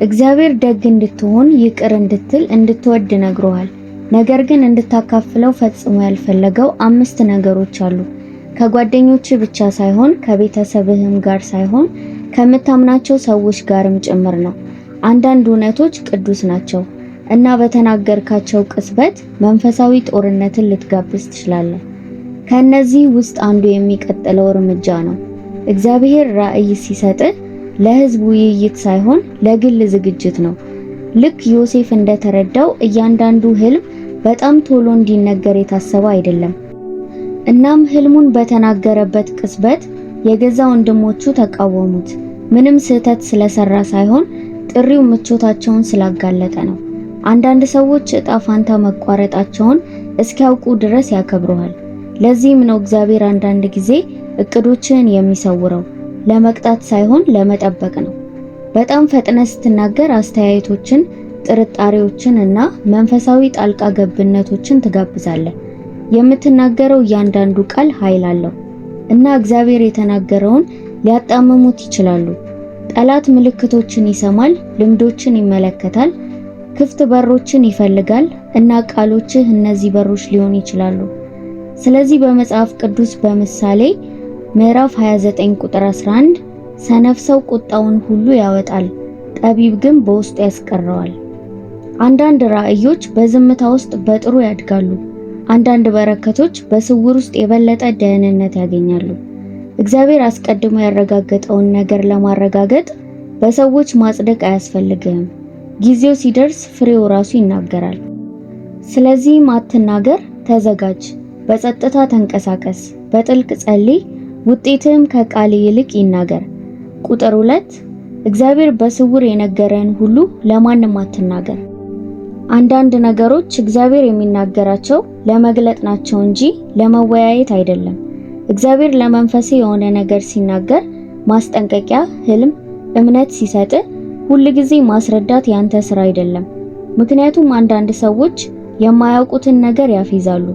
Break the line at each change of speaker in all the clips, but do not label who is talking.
እግዚአብሔር ደግ እንድትሆን ይቅር እንድትል እንድትወድ ነግሮሃል። ነገር ግን እንድታካፍለው ፈጽሞ ያልፈለገው 5 ነገሮች አሉ። ከጓደኞች ብቻ ሳይሆን ከቤተሰብህም ጋር ሳይሆን ከምታምናቸው ሰዎች ጋርም ጭምር ነው። አንዳንድ እውነቶች ቅዱስ ናቸው እና በተናገርካቸው ቅጽበት መንፈሳዊ ጦርነትን ልትጋብዝ ትችላለህ። ከነዚህ ውስጥ አንዱ የሚቀጥለው እርምጃ ነው። እግዚአብሔር ራእይ ሲሰጥህ ለህዝብ ውይይት ሳይሆን ለግል ዝግጅት ነው። ልክ ዮሴፍ እንደተረዳው እያንዳንዱ ህልም በጣም ቶሎ እንዲነገር የታሰበ አይደለም። እናም ህልሙን በተናገረበት ቅጽበት የገዛ ወንድሞቹ ተቃወሙት። ምንም ስህተት ስለሰራ ሳይሆን ጥሪው ምቾታቸውን ስላጋለጠ ነው። አንዳንድ ሰዎች እጣ ፋንታ መቋረጣቸውን እስኪያውቁ ድረስ ያከብሩሃል። ለዚህም ነው እግዚአብሔር አንዳንድ ጊዜ እቅዶችን የሚሰውረው፣ ለመቅጣት ሳይሆን ለመጠበቅ ነው። በጣም ፈጥነህ ስትናገር አስተያየቶችን፣ ጥርጣሬዎችን እና መንፈሳዊ ጣልቃ ገብነቶችን ትጋብዛለህ። የምትናገረው እያንዳንዱ ቃል ኃይል አለው እና እግዚአብሔር የተናገረውን ሊያጣምሙት ይችላሉ። ጠላት ምልክቶችን ይሰማል፣ ልምዶችን ይመለከታል፣ ክፍት በሮችን ይፈልጋል እና ቃሎችህ እነዚህ በሮች ሊሆኑ ይችላሉ። ስለዚህ በመጽሐፍ ቅዱስ በምሳሌ ምዕራፍ 29 ቁጥር 11 ሰነፍ ሰው ቁጣውን ሁሉ ያወጣል፣ ጠቢብ ግን በውስጡ ያስቀረዋል። አንዳንድ ራእዮች በዝምታ ውስጥ በጥሩ ያድጋሉ። አንዳንድ በረከቶች በስውር ውስጥ የበለጠ ደህንነት ያገኛሉ። እግዚአብሔር አስቀድሞ ያረጋገጠውን ነገር ለማረጋገጥ በሰዎች ማጽደቅ አያስፈልግም። ጊዜው ሲደርስ ፍሬው ራሱ ይናገራል። ስለዚህም አትናገር፣ ተዘጋጅ፣ በጸጥታ ተንቀሳቀስ፣ በጥልቅ ጸልይ፣ ውጤትም ከቃል ይልቅ ይናገር። ቁጥር 2 እግዚአብሔር በስውር የነገረን ሁሉ ለማንም አትናገር። አንዳንድ ነገሮች እግዚአብሔር የሚናገራቸው ለመግለጥ ናቸው እንጂ ለመወያየት አይደለም። እግዚአብሔር ለመንፈሴ የሆነ ነገር ሲናገር፣ ማስጠንቀቂያ፣ ህልም፣ እምነት ሲሰጥ ሁልጊዜ ማስረዳት ያንተ ስራ አይደለም። ምክንያቱም አንዳንድ ሰዎች የማያውቁትን ነገር ያፌዛሉ፣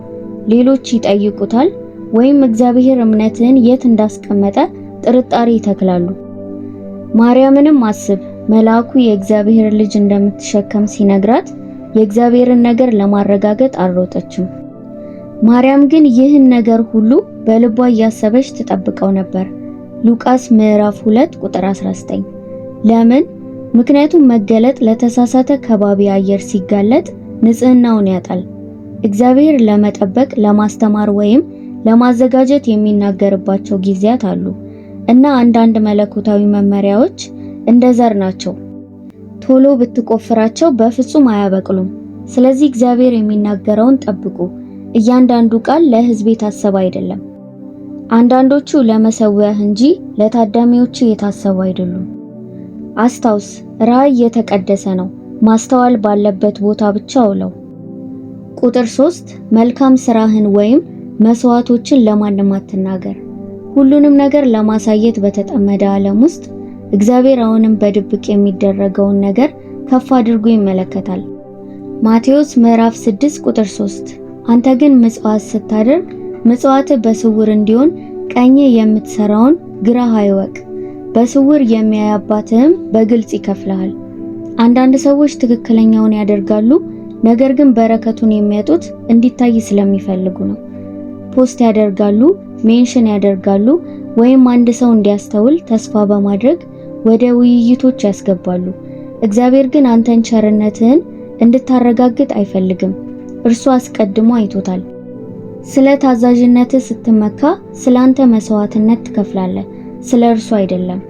ሌሎች ይጠይቁታል፣ ወይም እግዚአብሔር እምነትህን የት እንዳስቀመጠ ጥርጣሬ ይተክላሉ። ማርያምንም አስብ፣ መልአኩ የእግዚአብሔር ልጅ እንደምትሸከም ሲነግራት የእግዚአብሔርን ነገር ለማረጋገጥ አልሮጠችም። ማርያም ግን ይህን ነገር ሁሉ በልቧ እያሰበች ትጠብቀው ነበር። ሉቃስ ምዕራፍ 2 ቁጥር 19። ለምን? ምክንያቱም መገለጥ ለተሳሳተ ከባቢ አየር ሲጋለጥ ንጽህናውን ያጣል። እግዚአብሔር ለመጠበቅ፣ ለማስተማር ወይም ለማዘጋጀት የሚናገርባቸው ጊዜያት አሉ እና አንዳንድ መለኮታዊ መመሪያዎች እንደ ዘር ናቸው። ቶሎ ብትቆፍራቸው በፍጹም አያበቅሉም። ስለዚህ እግዚአብሔር የሚናገረውን ጠብቁ። እያንዳንዱ ቃል ለሕዝብ የታሰበ አይደለም። አንዳንዶቹ ለመሰዊያህ እንጂ ለታዳሚዎች የታሰቡ አይደሉም። አስታውስ፣ ራእይ የተቀደሰ ነው። ማስተዋል ባለበት ቦታ ብቻ አውለው። ቁጥር 3 መልካም ስራህን ወይም መስዋዕቶችን ለማንም አትናገር። ሁሉንም ነገር ለማሳየት በተጠመደ ዓለም ውስጥ እግዚአብሔር አሁንም በድብቅ የሚደረገውን ነገር ከፍ አድርጎ ይመለከታል። ማቴዎስ ምዕራፍ 6 ቁጥር 3 አንተ ግን ምጽዋት ስታደርግ ምጽዋትህ በስውር እንዲሆን ቀኝህ የምትሰራውን ግራህ አይወቅ፣ በስውር የሚያይ አባትህም በግልጽ ይከፍልሃል። አንዳንድ ሰዎች ትክክለኛውን ያደርጋሉ፣ ነገር ግን በረከቱን የሚያጡት እንዲታይ ስለሚፈልጉ ነው። ፖስት ያደርጋሉ፣ ሜንሽን ያደርጋሉ፣ ወይም አንድ ሰው እንዲያስተውል ተስፋ በማድረግ ወደ ውይይቶች ያስገባሉ። እግዚአብሔር ግን አንተን ቸርነትህን እንድታረጋግጥ አይፈልግም። እርሱ አስቀድሞ አይቶታል። ስለ ታዛዥነትህ ስትመካ ስላንተ መስዋዕትነት ትከፍላለህ፣ ስለ እርሱ አይደለም።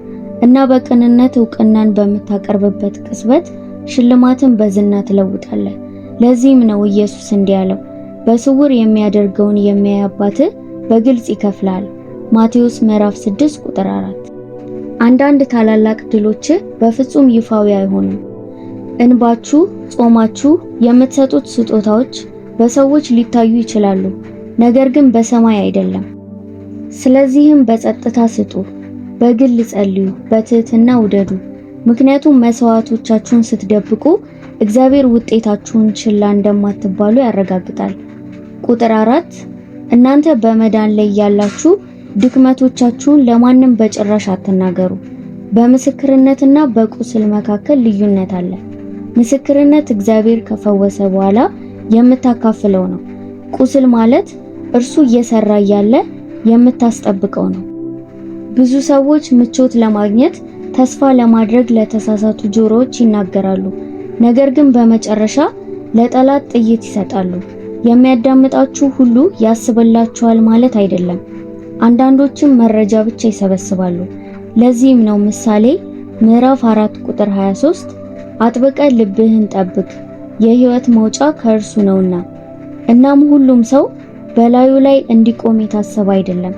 እና በቅንነት ዕውቅናን በምታቀርብበት ቅጽበት ሽልማትን በዝና ትለውጣለህ። ለዚህም ነው ኢየሱስ እንዲህ ያለው፣ በስውር የሚያደርገውን የሚያይ አባትህ በግልጽ ይከፍላል። ማቴዎስ ምዕራፍ 6 ቁጥር 4። አንዳንድ ታላላቅ ድሎች በፍጹም ይፋዊ አይሆኑም። እንባችሁ፣ ጾማችሁ፣ የምትሰጡት ስጦታዎች በሰዎች ሊታዩ ይችላሉ፣ ነገር ግን በሰማይ አይደለም። ስለዚህም በጸጥታ ስጡ፣ በግል ጸልዩ፣ በትህትና ውደዱ። ምክንያቱም መስዋዕቶቻችሁን ስትደብቁ እግዚአብሔር ውጤታችሁን ችላ እንደማትባሉ ያረጋግጣል። ቁጥር 4 እናንተ በመዳን ላይ ያላችሁ ድክመቶቻችሁን ለማንም በጭራሽ አትናገሩ። በምስክርነትና በቁስል መካከል ልዩነት አለ። ምስክርነት እግዚአብሔር ከፈወሰ በኋላ የምታካፍለው ነው። ቁስል ማለት እርሱ እየሰራ እያለ የምታስጠብቀው ነው። ብዙ ሰዎች ምቾት ለማግኘት ተስፋ ለማድረግ ለተሳሳቱ ጆሮዎች ይናገራሉ። ነገር ግን በመጨረሻ ለጠላት ጥይት ይሰጣሉ። የሚያዳምጣችሁ ሁሉ ያስብላችኋል ማለት አይደለም። አንዳንዶችም መረጃ ብቻ ይሰበስባሉ። ለዚህም ነው ምሳሌ ምዕራፍ 4 ቁጥር 23 አጥብቀ ልብህን ጠብቅ የሕይወት መውጫ ከእርሱ ነውና። እናም ሁሉም ሰው በላዩ ላይ እንዲቆም የታሰበ አይደለም።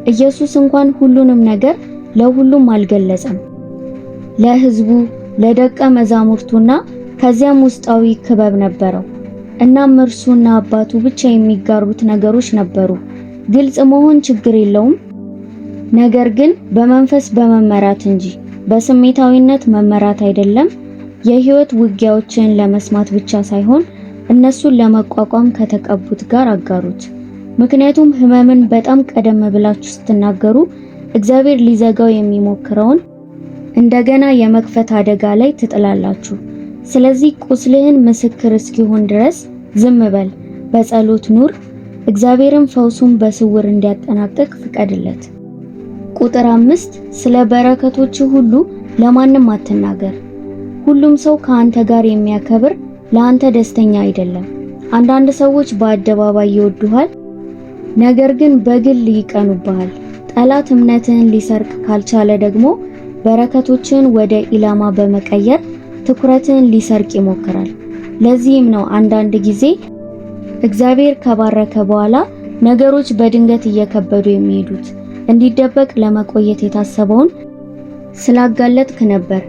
ኢየሱስ እንኳን ሁሉንም ነገር ለሁሉም አልገለጸም። ለሕዝቡ፣ ለደቀ መዛሙርቱና ከዚያም ውስጣዊ ክበብ ነበረው። እናም እርሱና አባቱ ብቻ የሚጋሩት ነገሮች ነበሩ። ግልጽ መሆን ችግር የለውም፣ ነገር ግን በመንፈስ በመመራት እንጂ በስሜታዊነት መመራት አይደለም። የሕይወት ውጊያዎችን ለመስማት ብቻ ሳይሆን እነሱን ለመቋቋም ከተቀቡት ጋር አጋሩት። ምክንያቱም ሕመምን በጣም ቀደም ብላችሁ ስትናገሩ እግዚአብሔር ሊዘጋው የሚሞክረውን እንደገና የመክፈት አደጋ ላይ ትጥላላችሁ። ስለዚህ ቁስልህን ምስክር እስኪሆን ድረስ ዝም በል፣ በጸሎት ኑር። እግዚአብሔርም ፈውሱን በስውር እንዲያጠናቅቅ ፍቀድለት። ቁጥር 5 ስለ በረከቶች ሁሉ ለማንም አትናገር። ሁሉም ሰው ከአንተ ጋር የሚያከብር ለአንተ ደስተኛ አይደለም። አንዳንድ ሰዎች በአደባባይ ይወዱሃል፣ ነገር ግን በግል ይቀኑብሃል። ጠላት እምነትህን ሊሰርቅ ካልቻለ ደግሞ በረከቶችን ወደ ኢላማ በመቀየር ትኩረትህን ሊሰርቅ ይሞክራል። ለዚህም ነው አንዳንድ ጊዜ እግዚአብሔር ከባረከ በኋላ ነገሮች በድንገት እየከበዱ የሚሄዱት። እንዲደበቅ ለመቆየት የታሰበውን ስላጋለጥክ ነበር።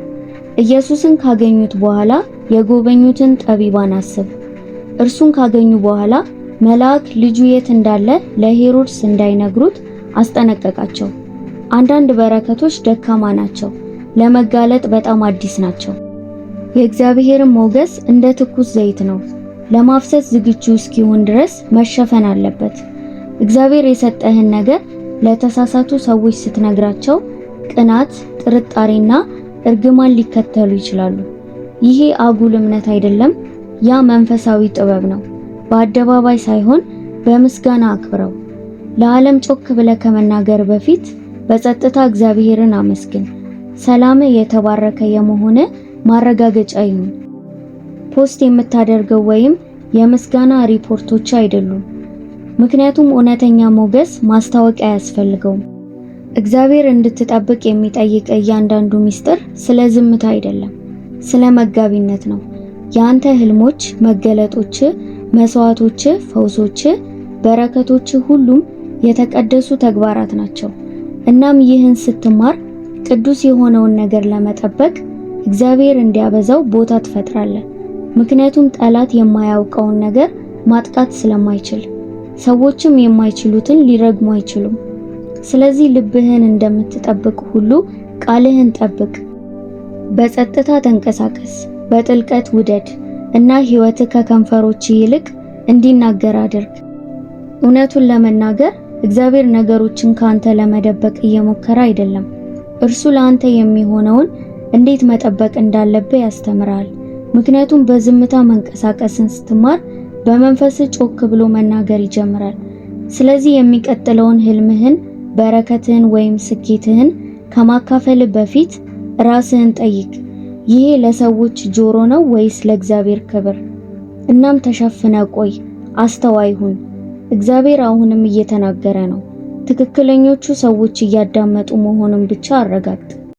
ኢየሱስን ካገኙት በኋላ የጎበኙትን ጠቢባን አስብ። እርሱን ካገኙ በኋላ መልአክ ልጁ የት እንዳለ ለሄሮድስ እንዳይነግሩት አስጠነቀቃቸው። አንዳንድ በረከቶች ደካማ ናቸው፣ ለመጋለጥ በጣም አዲስ ናቸው። የእግዚአብሔርን ሞገስ እንደ ትኩስ ዘይት ነው፣ ለማፍሰስ ዝግጁ እስኪሆን ድረስ መሸፈን አለበት። እግዚአብሔር የሰጠህን ነገር ለተሳሳቱ ሰዎች ስትነግራቸው ቅናት፣ ጥርጣሬና እርግማን ሊከተሉ ይችላሉ። ይሄ አጉል እምነት አይደለም፣ ያ መንፈሳዊ ጥበብ ነው። በአደባባይ ሳይሆን በምስጋና አክብረው። ለዓለም ጮክ ብለህ ከመናገር በፊት በጸጥታ እግዚአብሔርን አመስግን። ሰላም የተባረከ የመሆነ ማረጋገጫ ይሁን። ፖስት የምታደርገው ወይም የምስጋና ሪፖርቶች አይደሉም። ምክንያቱም እውነተኛ ሞገስ ማስታወቂያ አያስፈልገውም። እግዚአብሔር እንድትጠብቅ የሚጠይቅ እያንዳንዱ ሚስጥር ስለ ዝምታ አይደለም፣ ስለ መጋቢነት ነው። የአንተ ህልሞች፣ መገለጦች፣ መስዋዕቶች፣ ፈውሶች፣ በረከቶች ሁሉም የተቀደሱ ተግባራት ናቸው። እናም ይህን ስትማር ቅዱስ የሆነውን ነገር ለመጠበቅ እግዚአብሔር እንዲያበዛው ቦታ ትፈጥራለህ። ምክንያቱም ጠላት የማያውቀውን ነገር ማጥቃት ስለማይችል፣ ሰዎችም የማይችሉትን ሊረግሙ አይችሉም። ስለዚህ ልብህን እንደምትጠብቅ ሁሉ ቃልህን ጠብቅ። በጸጥታ ተንቀሳቀስ፣ በጥልቀት ውደድ እና ሕይወትህ ከከንፈሮች ይልቅ እንዲናገር አድርግ። እውነቱን ለመናገር እግዚአብሔር ነገሮችን ካንተ ለመደበቅ እየሞከረ አይደለም። እርሱ ለአንተ የሚሆነውን እንዴት መጠበቅ እንዳለብህ ያስተምራል። ምክንያቱም በዝምታ መንቀሳቀስን ስትማር በመንፈስ ጮክ ብሎ መናገር ይጀምራል። ስለዚህ የሚቀጥለውን ህልምህን፣ በረከትህን ወይም ስኬትህን ከማካፈል በፊት ራስህን ጠይቅ። ይሄ ለሰዎች ጆሮ ነው ወይስ ለእግዚአብሔር ክብር? እናም ተሸፍነ ቆይ፣ አስተዋይ ሁን። እግዚአብሔር አሁንም እየተናገረ ነው። ትክክለኞቹ ሰዎች እያዳመጡ መሆኑን ብቻ አረጋግጥ።